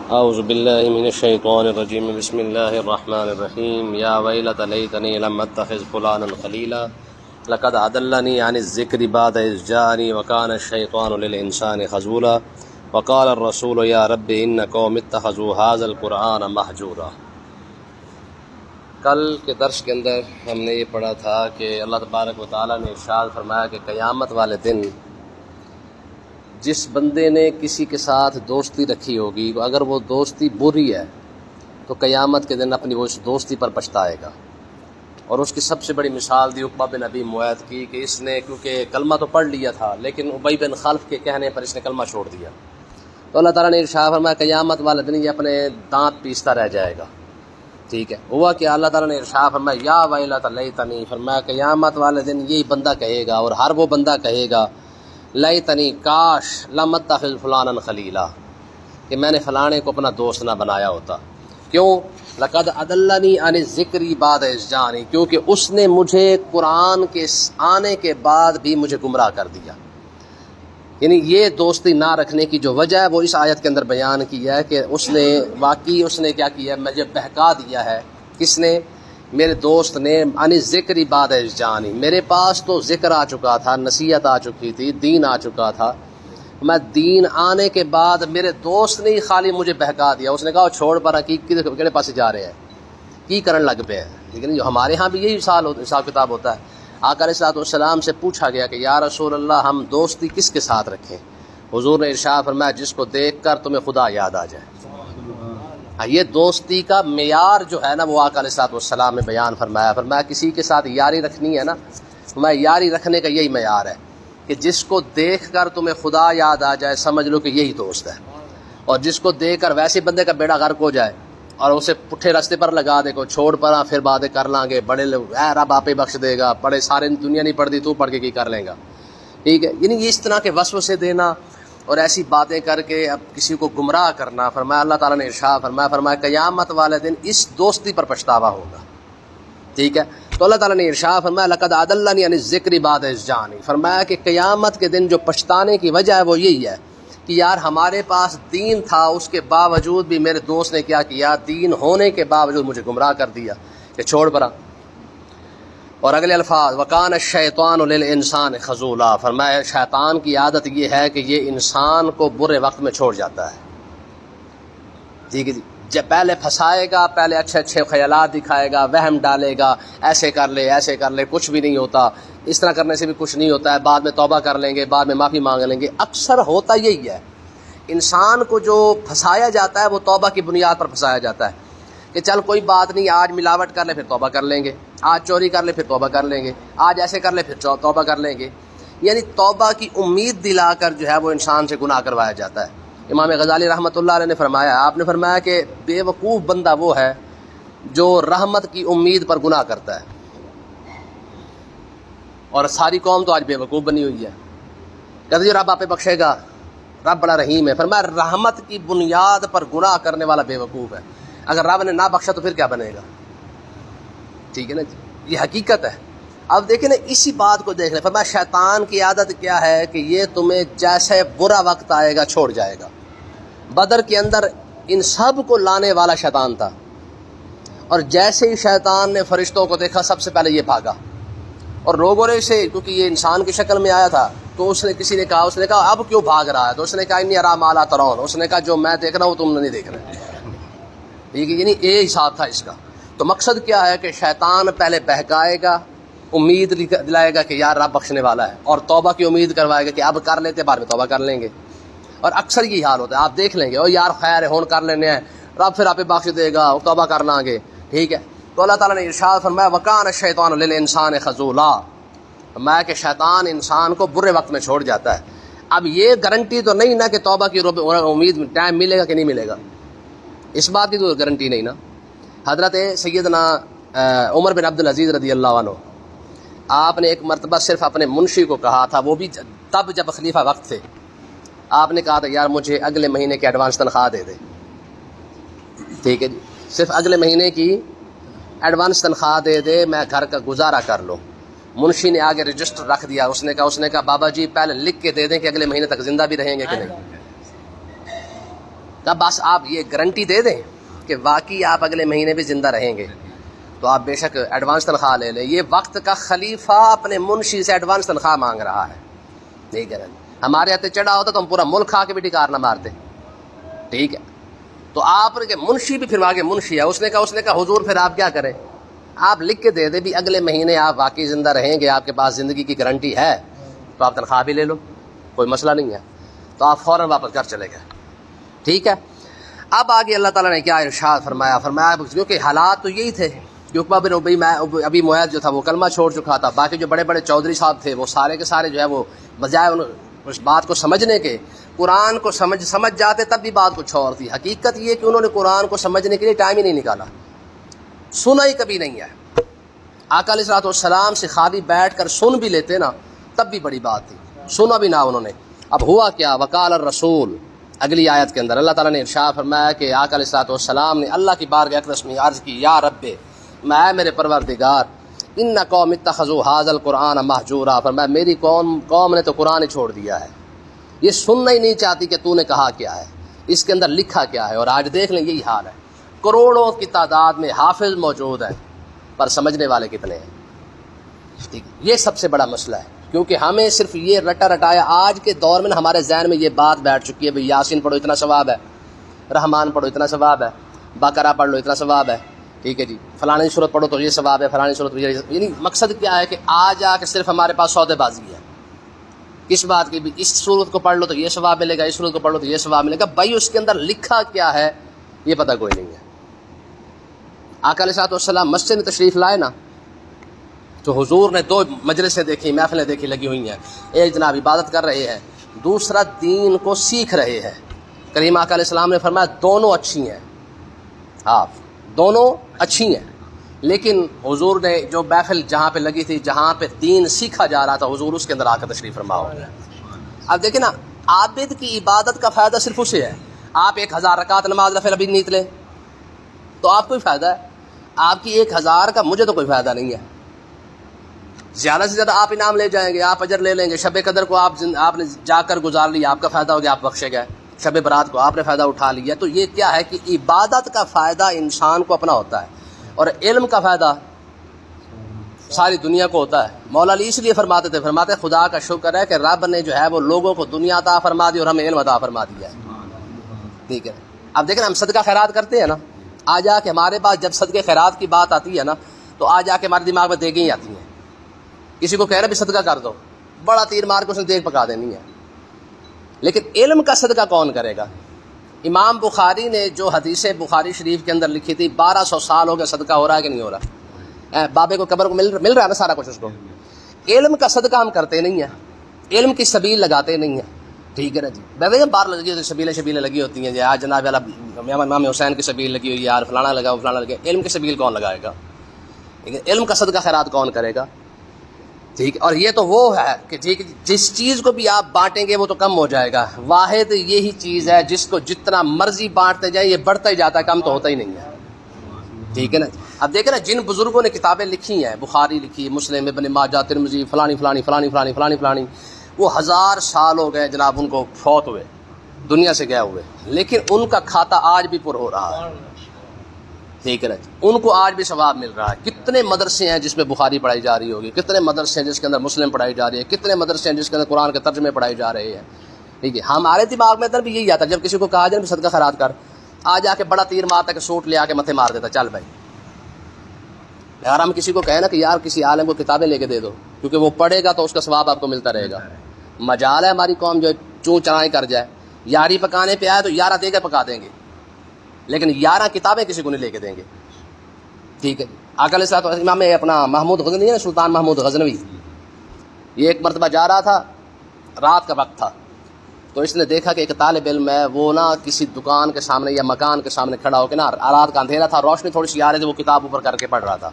اعوذ باللہ من الشیطان الرجیم بسم اللہ الرحمن الرحیم یا ویلت لیتنی لم اتخذ فلانا خلیلا لقد اضلنی عن الذکر بعد اذ جاءنی وکان الشیطان للانسان خذولا وقال الرسول یا رب ان قوم اتخذوا هذا القرآن مہجورا۔ کل کے درس کے اندر ہم نے یہ پڑھا تھا کہ اللہ تبارک و تعالیٰ نے ارشاد فرمایا کہ قیامت والے دن جس بندے نے کسی کے ساتھ دوستی رکھی ہوگی اگر وہ دوستی بری ہے تو قیامت کے دن اپنی وہ اس دوستی پر پچھتائے گا۔ اور اس کی سب سے بڑی مثال دی عقبہ بن ابی معیط کی کہ اس نے کیونکہ کلمہ تو پڑھ لیا تھا لیکن ابی بن خلف کے کہنے پر اس نے کلمہ چھوڑ دیا، تو اللہ تعالیٰ نے ارشاد فرمایا قیامت والے دن یہ اپنے دانت پیستا رہ جائے گا۔ ٹھیک ہے، ہوا کہ اللہ تعالیٰ نے ارشاد فرمایا یا ویلت لیتنی، فرمایا قیامت والے دن یہی بندہ کہے گا اور ہر وہ بندہ کہے گا لیتنی کاش لم اتخذ فلانا خلیلا، کہ میں نے فلانے کو اپنا دوست نہ بنایا ہوتا۔ کیوں؟ لقد اضلنی عن الذکر بعد اذ جاءنی، کیونکہ اس نے مجھے قرآن کے آنے کے بعد بھی مجھے گمراہ کر دیا۔ یعنی یہ دوستی نہ رکھنے کی جو وجہ ہے وہ اس آیت کے اندر بیان کی ہے کہ اس نے واقعی کیا کیا ہے، مجھے بہکا دیا ہے۔ کس نے؟ میرے دوست نے۔ عن الذکر بعد اذ جاءنی، میرے پاس تو ذکر آ چکا تھا، نصیحت آ چکی تھی، دین آ چکا تھا، میں دین آنے کے بعد میرے دوست نے ہی خالی مجھے بہکا دیا۔ اس نے کہا چھوڑ پر کہڑے پاس جا رہے ہیں، کی کرن لگ پہ ہیں۔ لیکن جو ہمارے ہاں بھی یہی حساب کتاب ہوتا ہے۔ آقا علیہ الصلوۃ والسلام سے پوچھا گیا کہ یا رسول اللہ ہم دوستی کس کے ساتھ رکھیں؟ حضور نے ارشاد فرمایا جس کو دیکھ کر تمہیں خدا یاد آ جائے۔ یہ دوستی کا معیار جو ہے نا وہ آقا علیہ الصلوۃ والسلام نے بیان فرمایا کسی کے ساتھ یاری رکھنی ہے نا، فرمایا یاری رکھنے کا یہی معیار ہے کہ جس کو دیکھ کر تمہیں خدا یاد آ جائے، سمجھ لو کہ یہی دوست ہے۔ اور جس کو دیکھ کر ویسے بندے کا بیڑا غرق ہو جائے اور اسے پٹھے راستے پر لگا دے، کو چھوڑ پڑا پھر باتیں کر لیں گے، بڑے رب آپ ہی بخش دے گا، بڑے سارے دنیا نہیں پڑھ دی تو پڑھ کے کی کر لیں گا۔ ٹھیک ہے، یعنی یہ اس طرح کے وسوسے دینا اور ایسی باتیں کر کے اب کسی کو گمراہ کرنا، فرمایا اللہ تعالیٰ نے ارشاد فرمایا قیامت والے دن اس دوستی پر پچھتاوا ہوگا۔ ٹھیک ہے، تو اللہ تعالیٰ نے ارشاد فرمایا لقد اضلنی عن الذکر بعد اذ جاءنی، فرمایا کہ قیامت کے دن جو پچھتانے کی وجہ ہے وہ یہی ہے کہ یار ہمارے پاس دین تھا، اس کے باوجود بھی میرے دوست نے کیا کیا، دین ہونے کے باوجود مجھے گمراہ کر دیا کہ چھوڑ پڑا۔ اور اگلے الفاظ وکان الشیطان للانسان خذولا، فرمایا شیطان کی عادت یہ ہے کہ یہ انسان کو برے وقت میں چھوڑ جاتا ہے۔ ٹھیک ہے جی، جب پہلے پھنسائے گا، پہلے اچھے اچھے خیالات دکھائے گا، وہم ڈالے گا، ایسے کر لے کچھ بھی نہیں ہوتا، اس طرح کرنے سے بھی کچھ نہیں ہوتا ہے، بعد میں توبہ کر لیں گے، بعد میں معافی مانگ لیں گے۔ اکثر ہوتا یہی ہے، انسان کو جو پھنسایا جاتا ہے وہ توبہ کی بنیاد پر پھنسایا جاتا ہے کہ چل کوئی بات نہیں، آج ملاوٹ کر لے پھر توبہ کر لیں گے، آج چوری کر لے پھر توبہ کر لیں گے، آج ایسے کر لے پھر توبہ کر لیں گے۔ یعنی توبہ کی امید دلا کر جو ہے وہ انسان سے گناہ کروایا جاتا ہے۔ امام غزالی رحمۃ اللہ علیہ نے فرمایا، آپ نے فرمایا کہ بے وقوف بندہ وہ ہے جو رحمت کی امید پر گناہ کرتا ہے، اور ساری قوم تو آج بے وقوف بنی ہوئی ہے، کہتے جی رب آپ پہ بخشے گا، رب بڑا رحیم ہے۔ فرمایا رحمت کی بنیاد پر گناہ کرنے والا بے وقوف ہے، اگر رب نے نہ بخشا تو پھر کیا بنے گا؟ ٹھیک ہے نا جی، یہ حقیقت ہے۔ اب دیکھیں نا اسی بات کو دیکھ لیں، فرمایا شیطان کی عادت کیا ہے کہ یہ تمہیں جیسے برا وقت آئے گا چھوڑ جائے گا۔ بدر کے اندر ان سب کو لانے والا شیطان تھا، اور جیسے ہی شیطان نے فرشتوں کو دیکھا سب سے پہلے یہ بھاگا، اور لوگوں نے اسے، کیونکہ یہ انسان کی شکل میں آیا تھا تو کسی نے کہا اب کیوں بھاگ رہا ہے، تو اس نے کہا انی ارا ما لا ترون، اس نے کہا جو میں دیکھ رہا ہوں تم نہیں دیکھ رہے۔ ٹھیک ہے، یعنی یہ حساب تھا اس کا۔ تو مقصد کیا ہے کہ شیطان پہلے بہکائے گا، امید دلائے گا کہ یار رب بخشنے والا ہے، اور توبہ کی امید کروائے گا کہ اب کر لیتے بعد میں توبہ کر لیں گے۔ اور اکثر یہی حال ہوتا ہے، آپ دیکھ لیں گے او یار خیر ہے ہون کر لینے ہیں، رب پھر آپ بخش دے گا، توبہ کر لیں گے۔ ٹھیک ہے، تو اللہ تعالیٰ نے ارشاد فرمایا وکان الشیطان للانسان خذولا، فرمایا کہ شیطان انسان کو برے وقت میں چھوڑ جاتا ہے۔ اب یہ گارنٹی تو نہیں نا کہ توبہ کی امید ٹائم ملے گا کہ نہیں ملے گا، اس بات کی تو گارنٹی نہیں نا۔ حضرت سیدنا عمر بن عبدالعزیز رضی اللہ عنہ، آپ نے ایک مرتبہ صرف اپنے منشی کو کہا تھا، وہ بھی تب جب خلیفہ وقت تھے، آپ نے کہا تھا یار مجھے اگلے مہینے کی ایڈوانس تنخواہ دے دے۔ ٹھیک ہے جی، صرف اگلے مہینے کی ایڈوانس تنخواہ دے دے، میں گھر کا گزارا کر لوں۔ منشی نے آگے رجسٹر رکھ دیا، اس نے کہا بابا جی پہلے لکھ کے دے دیں کہ اگلے مہینے تک زندہ بھی رہیں گے کہ نہیں۔ کہا بس آپ یہ گارنٹی دے دیں کہ واقعی آپ اگلے مہینے بھی زندہ رہیں گے تو آپ بے شک ایڈوانس تنخواہ لے لیں. یہ وقت کا خلیفہ اپنے منشی سے ایڈوانس تنخواہ مانگ رہا ہے. ٹھیک ہے نا, ہمارے ہاتھ چڑھا ہوتا تو ہم پورا ملک کھا کے بھی ٹکار نہ مارتے. ٹھیک ہے, تو آپ کے منشی بھی پھر آگے منشی ہے, اس نے کہا حضور پھر آپ کیا کریں, آپ لکھ کے دے دیں بھی اگلے مہینے آپ واقعی زندہ رہیں گے, آپ کے پاس زندگی کی گارنٹی ہے, تو آپ تنخواہ بھی لے لو, کوئی مسئلہ نہیں ہے. تو آپ فوراً واپس گھر چلے گئے. ٹھیک ہے, اب آگے اللہ تعالیٰ نے کیا ارشاد فرمایا کیونکہ حالات تو یہی تھے کہ عقبہ بن ابی معیط جو تھا وہ کلمہ چھوڑ چکا تھا. باقی جو بڑے بڑے چودھری صاحب تھے وہ سارے کے سارے جو ہے وہ بجائے اس بات کو سمجھنے کے قرآن کو سمجھ جاتے تب بھی بات کچھ اور تھی. حقیقت یہ کہ انہوں نے قرآن کو سمجھنے کے لیے ٹائم ہی نہیں نکالا, سنا ہی کبھی نہیں ہے. آقا علیہ الصلوۃ والسلام سے خالی بیٹھ کر سن بھی لیتے نا تب بھی بڑی بات تھی, سنا بھی نہ انہوں نے. اب ہوا کیا, وقال الرسول, اگلی آیت کے اندر اللہ تعالیٰ نے ارشاد فرمایا کہ آقا علیہ الصلوۃ والسلام نے اللہ کی بارگاہ اقدس میں عرض کی, یا رب, میں میرے پروردگار, ان قوم اتخذوا ھذا القرآن مہجورا, فرمایا میری قوم نے تو قرآن ہی چھوڑ دیا ہے, یہ سننا ہی نہیں چاہتی کہ تو نے کہا کیا ہے, اس کے اندر لکھا کیا ہے. اور آج دیکھ لیں یہی حال ہے, کروڑوں کی تعداد میں حافظ موجود ہیں پر سمجھنے والے کتنے ہیں. یہ سب سے بڑا مسئلہ ہے, کیونکہ ہمیں صرف یہ رٹا رٹایا. آج کے دور میں ہمارے ذہن میں یہ بات بیٹھ چکی ہے, بھئی یاسین پڑھو اتنا ثواب ہے, رحمان پڑھو اتنا ثواب ہے, بقرہ پڑھ لو اتنا ثواب ہے. ٹھیک ہے جی, فلانی صورت پڑھو تو یہ ثواب ہے, فلانی صورت یہ. یعنی مقصد کیا ہے کہ آج آ کے صرف ہمارے پاس سودے بازی ہے. کس بات کی, بھی اس صورت کو پڑھ لو تو یہ ثواب ملے گا, اس صورت کو پڑھ لو تو یہ ثواب ملے گا. بھائی اس کے اندر لکھا کیا ہے یہ پتہ کوئی نہیں ہے. آقا علیہ الصلوۃ والسلام مسجد میں تشریف لائے نا تو حضور نے دو مجلسیں دیکھی, محفلیں دیکھی لگی ہوئی ہیں. ایک جناب عبادت کر رہے ہیں, دوسرا دین کو سیکھ رہے ہیں. کریم آقا علیہ السلام نے فرمایا دونوں اچھی ہیں, آپ دونوں اچھی ہیں. لیکن حضور نے جو محفل جہاں پہ لگی تھی, جہاں پہ دین سیکھا جا رہا تھا, حضور اس کے اندر آ کر تشریف فرما ہو گیا. اب دیکھیں نا, عابد کی عبادت کا فائدہ صرف اسے ہے. آپ 1000 رکعت نماز نفل ابھی نیت لیں تو آپ کو ہی فائدہ ہے, آپ کی 1000 کا مجھے تو کوئی فائدہ نہیں ہے. زیادہ سے زیادہ آپ انعام لے جائیں گے, آپ اجر لے لیں گے. شب قدر کو آپ نے جا کر گزار لیا, آپ کا فائدہ ہو گیا, آپ بخشے گئے. شب برات کو آپ نے فائدہ اٹھا لیا. تو یہ کیا ہے کہ عبادت کا فائدہ انسان کو اپنا ہوتا ہے, اور علم کا فائدہ ساری دنیا کو ہوتا ہے. مولا علی اس لیے فرماتے خدا کا شکر ہے کہ رب نے جو ہے وہ لوگوں کو دنیا عطا فرما دی اور ہمیں علم عطا فرما دیا ہے. ٹھیک ہے, اب دیکھیں ہم صدقہ خیرات کرتے ہیں نا, آ جا کے ہمارے پاس جب صدقے خیرات کی بات آتی ہے نا تو آ جا کے ہمارے دماغ میں دیگیں ہی آتی ہیں. کسی کو کہہ رہے بھی صدقہ کر دو, بڑا تیر مار کے اس نے دیگ پکا دینی ہے. لیکن علم کا صدقہ کون کرے گا؟ امام بخاری نے جو حدیث بخاری شریف کے اندر لکھی تھی, 1200 سال ہو گئے, صدقہ ہو رہا ہے کہ نہیں ہو رہا؟ بابے کو قبر کو مل رہا ہے نا سارا کچھ اس کو. علم کا صدقہ ہم کرتے نہیں ہیں, علم کی سبیل لگاتے نہیں ہیں. ٹھیک ہے نا جی, باہر لگی ہوتی شبیلیں لگی ہوتی ہیں جی, آج جناب امام حسین کی سبیل لگی ہوئی ہے, یار فلانا لگا فلانا لگا. علم کی سبیل کون لگائے گا؟ لیکن علم کا صدقہ خیرات کون کرے گا؟ ٹھیک ہے, اور یہ تو وہ ہے کہ ٹھیک جس چیز کو بھی آپ بانٹیں گے وہ تو کم ہو جائے گا. واحد یہی چیز ہے جس کو جتنا مرضی بانٹتے جائیں یہ بڑھتا ہی جاتا ہے, کم تو ہوتا ہی نہیں ہے. ٹھیک ہے نا. اب دیکھیں نا, جن بزرگوں نے کتابیں لکھی ہیں, بخاری لکھی, مسلم, ابن ماجہ, ترمذی, فلانی, وہ 1000 سال ہو گئے جناب ان کو فوت ہوئے, دنیا سے گئے ہوئے, لیکن ان کا کھاتا آج بھی پر ہو رہا ہے. ٹھیک ہے نا, ان کو آج بھی ثواب مل رہا ہے. کتنے مدرسے ہیں جس میں بخاری پڑھائی جا رہی ہوگی, کتنے مدرسے ہیں جس کے اندر مسلم پڑھائی جا رہی ہے, کتنے مدرسے ہیں جس کے اندر قرآن کے ترجمے پڑھائی جا رہے ہیں. ٹھیک ہے, ہمارے دماغ میں بھی یہی آتا ہے جب کسی کو کہا جائے بھی صدقہ خیرات کر, آ جا کے بڑا تیر مارتا کہ سوٹ لے آ کے متھے مار دیتا, چل بھائی. اگر ہم کسی کو کہیں نا کہ یار کسی عالم کو کتابیں لے کے دے دو, کیونکہ وہ پڑھے گا تو اس کا ثواب آپ کو ملتا رہے گا. مجال ہے ہماری قوم جو چوں چرائیں کر جائے, یاری پکانے پہ آئے تو 11 دے کے پکا دیں گے, لیکن 11 کتابیں کسی کو نہیں لے کے دیں گے. ٹھیک ہے, آقا علیہ الصلوۃ والسلام امام اپنا محمود غزنوی ہے, سلطان محمود غزنوی, یہ ایک مرتبہ جا رہا تھا, رات کا وقت تھا, تو اس نے دیکھا کہ ایک طالب علم ہے وہ نا کسی دکان کے سامنے یا مکان کے سامنے کھڑا ہو کے نا, رات کا اندھیرا تھا, روشنی تھوڑی سی آ رہی تھی, وہ کتاب اوپر کر کے پڑھ رہا تھا.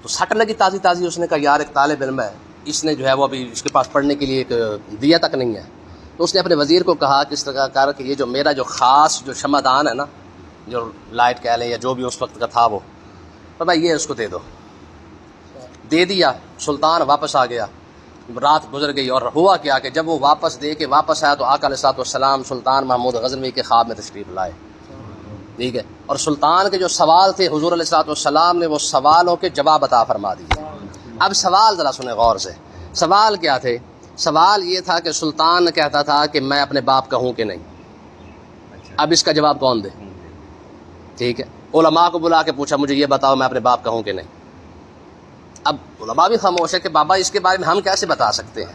تو سٹ لگی تازی, اس نے کہا یار ایک طالب علم ہے, اس نے جو ہے وہ ابھی اس کے پاس پڑھنے کے لیے ایک دیا تک نہیں ہے. تو اس نے اپنے وزیر کو کہا کس طرح کر کہ یہ جو میرا جو خاص جو شمعدان ہے نا, جو لائٹ کہہ لیں یا جو بھی اس وقت کا تھا, وہ تو بھائی یہ اس کو دے دو. دے دیا, سلطان واپس آ گیا, رات گزر گئی اور ہوا کیا کہ جب وہ واپس دے کے واپس آیا تو آقا علیہ الصلوۃ والسلام سلطان محمود غزنوی کے خواب میں تشریف لائے، ٹھیک ہے، اور سلطان کے جو سوال تھے حضور علیہ الصلوۃ والسلام نے وہ سوالوں کے جواب عطا فرما دیے۔ اب سوال ذرا سنیں غور سے، سوال کیا تھے؟ سوال یہ تھا کہ سلطان کہتا تھا کہ میں اپنے باپ کا ہوں کہ نہیں، اب اس کا جواب کون دے؟ ٹھیک ہے، علماء کو بلا کے پوچھا مجھے یہ بتاؤ میں اپنے باپ کا ہوں کہ نہیں۔ اب علماء بھی خاموش ہے کہ بابا اس کے بارے میں ہم کیسے بتا سکتے ہیں۔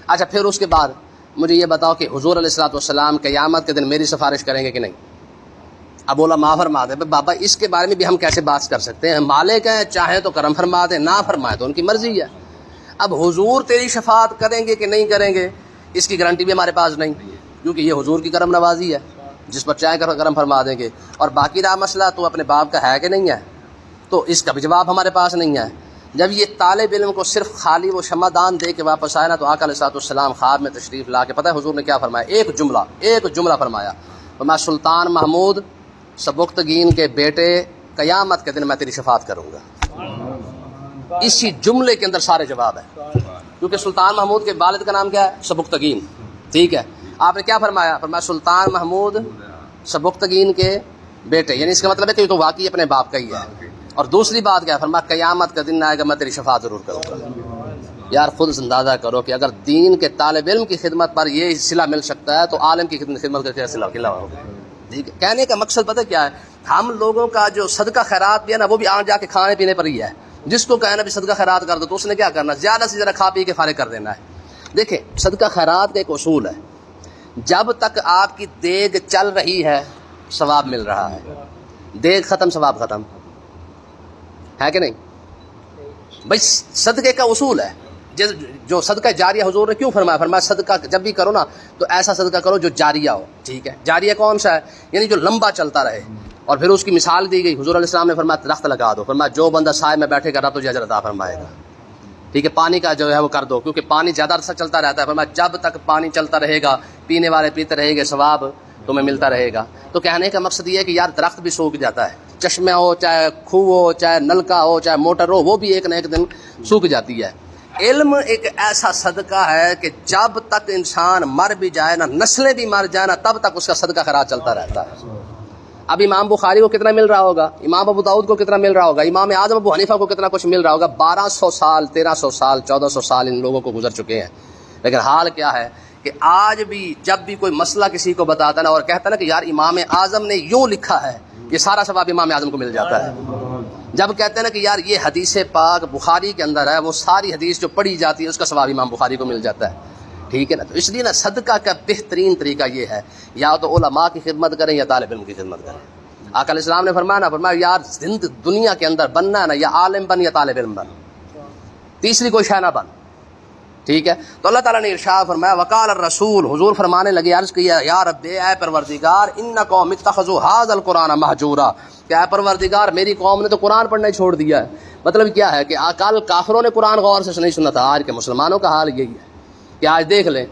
اچھا پھر اس کے بعد مجھے یہ بتاؤ کہ حضور علیہ الصلوۃ والسلام قیامت کے دن میری سفارش کریں گے کہ نہیں۔ اب علماء فرما دے بابا اس کے بارے میں بھی ہم کیسے بات کر سکتے ہیں، مالک ہیں، چاہیں تو کرم فرما دیں، نہ فرمائے تو ان کی مرضی ہے۔ اب حضور تیری شفاعت کریں گے کہ نہیں کریں گے اس کی گارنٹی بھی ہمارے پاس نہیں، کیونکہ یہ حضور کی کرم نوازی ہے، جس پر چاہے کرم فرما دیں گے۔ اور باقی رہا مسئلہ تو اپنے باپ کا ہے کہ نہیں ہے، تو اس کا بھی جواب ہمارے پاس نہیں ہے۔ جب یہ طالب علم کو صرف خالی وہ شمعدان دے کے واپس آیا نا تو آقا علیہ الصلوۃ والسلام خواب میں تشریف لا کے، پتہ ہے حضور نے کیا فرمایا؟ ایک جملہ فرمایا، میں سلطان محمود سبکتگین کے بیٹے قیامت کے دن میں تیری شفاعت کروں گا۔ اسی جملے کے اندر سارے جواب ہیں، کیونکہ سلطان محمود کے والد کا نام کیا ہے؟ سبکتگین، ٹھیک ہے۔ آپ نے کیا فرمایا؟ فرمایا سلطان محمود سبکتگین کے بیٹے، یعنی اس کا مطلب ہے کہ یہ تو واقعی اپنے باپ کا ہی ہے۔ اور دوسری بات کیا ہے؟ فرمایا قیامت کا دن آئے گا میں تیری شفاعت ضرور کروں گا۔ یار خود اندازہ کرو کہ اگر دین کے طالب علم کی خدمت پر یہ صلہ مل سکتا ہے تو عالم کی خدمت کا کیا صلہ ہوگا؟ ٹھیک ہے، کہنے کا مقصد پتہ کیا ہے؟ ہم لوگوں کا جو صدقہ خیرات بھی ہے نا وہ بھی آج جا کے کھانے پینے پر ہی ہے۔ جس کو کہنا بھی صدقہ خیرات کر دو تو اس نے کیا کرنا؟ زیادہ سے زیادہ کھا پی کے فارغ کر دینا ہے۔ دیکھیں صدقہ خیرات کا ایک اصول ہے، جب تک آپ کی دیگ چل رہی ہے ثواب مل رہا ہے، دیگ ختم ثواب ختم ہے کہ نہیں؟ بھائی صدقے کا اصول ہے، جو صدقہ جاریہ حضور نے کیوں فرمایا؟ فرمایا صدقہ جب بھی کرو نا تو ایسا صدقہ کرو جو جاریہ ہو، ٹھیک ہے۔ جاریہ کون سا ہے؟ یعنی جو لمبا چلتا رہے۔ اور پھر اس کی مثال دی گئی، حضور علیہ السلام نے فرمایا درخت لگا دو، فرمایا جو بندہ سائے میں بیٹھے گا تو اجر عطا فرمائے گا، ٹھیک ہے۔ پانی کا جو ہے وہ کر دو، کیونکہ پانی زیادہ عرصہ چلتا رہتا ہے، فرمایا جب تک پانی چلتا رہے گا پینے والے پیتے رہے گے ثواب تمہیں ملتا رہے گا۔ تو کہنے کا مقصد یہ ہے کہ یار درخت بھی سوکھ جاتا ہے، چشمہ ہو چاہے کھو ہو چاہے نلکا ہو چاہے موٹر ہو، وہ بھی ایک نہ ایک دن سوکھ جاتی ہے۔ علم ایک ایسا صدقہ ہے کہ جب تک انسان مر بھی جائے نا، نسلیں بھی مر جائے نا، تب تک اس کا صدقہ خیرات چلتا رہتا ہے۔ اب امام بخاری کو کتنا مل رہا ہوگا، امام ابو داؤد کو کتنا مل رہا ہوگا، امام اعظم ابو حنیفہ کو کتنا کچھ مل رہا ہوگا۔ 1200 سال 1300 سال 1400 سال ان لوگوں کو گزر چکے ہیں، لیکن حال کیا ہے کہ آج بھی جب بھی کوئی مسئلہ کسی کو بتاتا نا اور کہتا نا کہ یار امام اعظم نے یوں لکھا ہے، یہ سارا ثواب امام اعظم کو مل جاتا ہے۔ جب کہتے ہیں نا کہ یار یہ حدیث پاک بخاری کے اندر ہے، وہ ساری حدیث جو پڑھی جاتی ہے اس کا ثواب امام بخاری کو مل جاتا ہے، ٹھیک ہے نا۔ تو اس لیے نا صدقہ کا بہترین طریقہ یہ ہے، یا تو علماء کی خدمت کریں یا طالب علم کی خدمت کریں۔ آقا علیہ السلام نے فرمایا یار دنیا کے اندر بننا ہے نا، یا عالم بن یا طالب علم بن، تیسری کوئی شے نہ بن، ٹھیک ہے۔ تو اللہ تعالیٰ نے ارشاد فرمایا وقال الرسول، حضور فرمانے لگے عرض کیا یا رب اے پروردگار ان قوم اتخذوا هذا القرآن مہجورا، کہ اے پروردگار میری قوم نے تو قرآن پڑھنا ہی چھوڑ دیا ہے۔ مطلب کیا ہے کہ کل کافروں نے قرآن غور سے نہیں سنا تھا، آج کے مسلمانوں کا حال یہی ہے کہ آج دیکھ لیں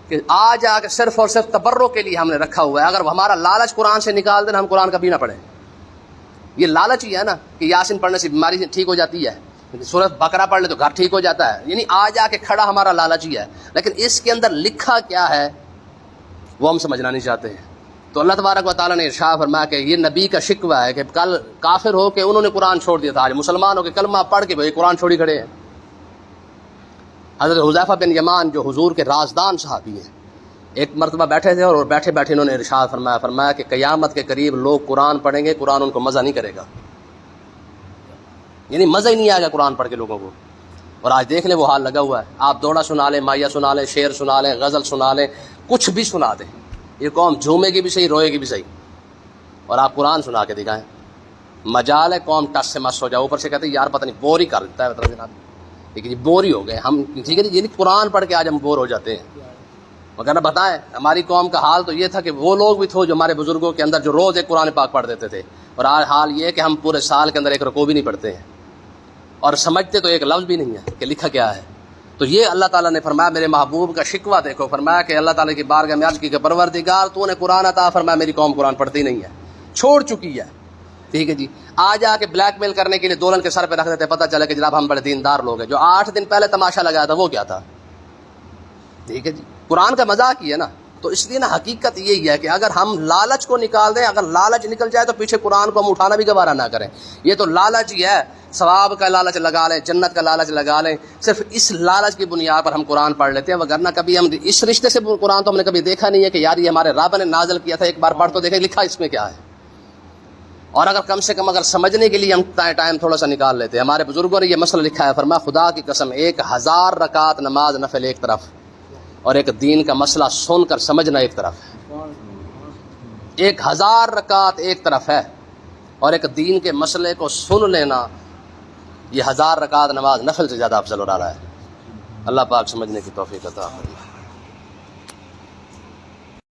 کہ آج آ کے صرف اور صرف تبرک کے لیے ہم نے رکھا ہوا ہے۔ اگر ہمارا لالچ قرآن سے نکال دیں ہم قرآن کبھی نہ پڑھیں، یہ لالچ ہی ہے نا کہ یاسین پڑھنے سے بیماری ٹھیک ہو جاتی ہے، سورۃ بقرہ پڑھ لے تو گھر ٹھیک ہو جاتا ہے، یعنی آج آ کے کھڑا ہمارا لالچ ہی ہے، لیکن اس کے اندر لکھا کیا ہے وہ ہم سمجھنا نہیں چاہتے ہیں۔ تو اللہ تبارک و تعالیٰ نے ارشاد فرمایا کہ یہ نبی کا شکوہ ہے کہ کل کافر ہو کے انہوں نے قرآن چھوڑ دیا تھا، آج مسلمان ہو کے کلمہ پڑھ کے بھائی قرآن چھوڑی کھڑے ہیں۔ حضرت حذیفہ بن یمان جو حضور کے رازدان صحابی ہیں، ایک مرتبہ بیٹھے تھے اور بیٹھے بیٹھے انہوں نے ارشاد فرمایا کہ قیامت کے قریب لوگ قرآن پڑھیں گے، قرآن ان کو مزہ نہیں کرے گا، یعنی مزہ ہی نہیں آئے گا قرآن پڑھ کے لوگوں کو۔ اور آج دیکھ لیں وہ حال لگا ہوا ہے، آپ دوڑا سنا لیں، مائیا سنا لیں، شعر سنا لیں، غزل سنا لیں، کچھ بھی سنا دیں، یہ قوم جھومے گی بھی صحیح روئے گی بھی صحیح، اور آپ قرآن سنا کے دکھائیں، مجال ہے قوم ٹس سے مس ہو جائے، اوپر سے کہتے ہیں یار پتہ نہیں بور ہی کر دیتا ہے مطلب جناب، لیکن یہ بور ہی ہو گئے ہم، ٹھیک ہے جی، یعنی قرآن پڑھ کے آج ہم بور ہو جاتے ہیں۔ مگر بتائیں ہماری قوم کا حال تو یہ تھا کہ وہ لوگ بھی تھے جو ہمارے بزرگوں کے اندر جو روز ایک قرآن پاک پڑھ دیتے تھے، اور آج حال یہ ہے کہ ہم پورے سال کے اندر ایک رکوع بھی نہیں پڑھتے ہیں، اور سمجھتے تو ایک لفظ بھی نہیں ہے کہ لکھا کیا ہے۔ تو یہ اللہ تعالیٰ نے فرمایا میرے محبوب کا شکوہ دیکھو، فرمایا کہ اللہ تعالیٰ کی بارگاہ میں عرض کی کہ پروردگار تو نے قرآن عطا فرمایا، میری قوم قرآن پڑھتی نہیں ہے، چھوڑ چکی ہے، ٹھیک ہے جی۔ آج آ کے بلیک میل کرنے کے لیے دولن کے سر پہ رکھ دیتے، پتہ چلا کہ جناب ہم بڑے دیندار لوگ ہیں۔ جو 8 دن پہلے تماشا لگایا تھا وہ کیا تھا؟ ٹھیک ہے جی، قرآن کا مذاق ہی ہے نا. تو اس لیے نا حقیقت یہی ہے کہ اگر ہم لالچ کو نکال دیں، اگر لالچ نکل جائے تو پیچھے قرآن کو ہم اٹھانا بھی گوارا نہ کریں. یہ تو لالچ ہی ہے، ثواب کا لالچ لگا لیں، جنت کا لالچ لگا لیں، صرف اس لالچ کی بنیاد پر ہم قرآن پڑھ لیتے ہیں. وگرنہ کبھی ہم اس رشتے سے قرآن تو ہم نے کبھی دیکھا نہیں ہے کہ یار یہ ہمارے رب نے نازل کیا تھا، ایک بار پڑھ تو دیکھیں لکھا اس میں کیا ہے. اور اگر کم سے کم اگر سمجھنے کے لیے ہم ٹائم تھوڑا سا نکال لیتے ہیں. ہمارے بزرگوں نے یہ مسئلہ لکھا ہے، فرمایا خدا کی قسم 1000 رکعت نماز نفل ایک طرف اور ایک دین کا مسئلہ سن کر سمجھنا ایک طرف ہے. 1000 رکعت ایک طرف ہے اور ایک دین کے مسئلے کو سن لینا یہ 1000 رکعت نماز نفل سے زیادہ افضل ہو رہا ہے. اللہ پاک سمجھنے کی توفیق عطا فرمائے.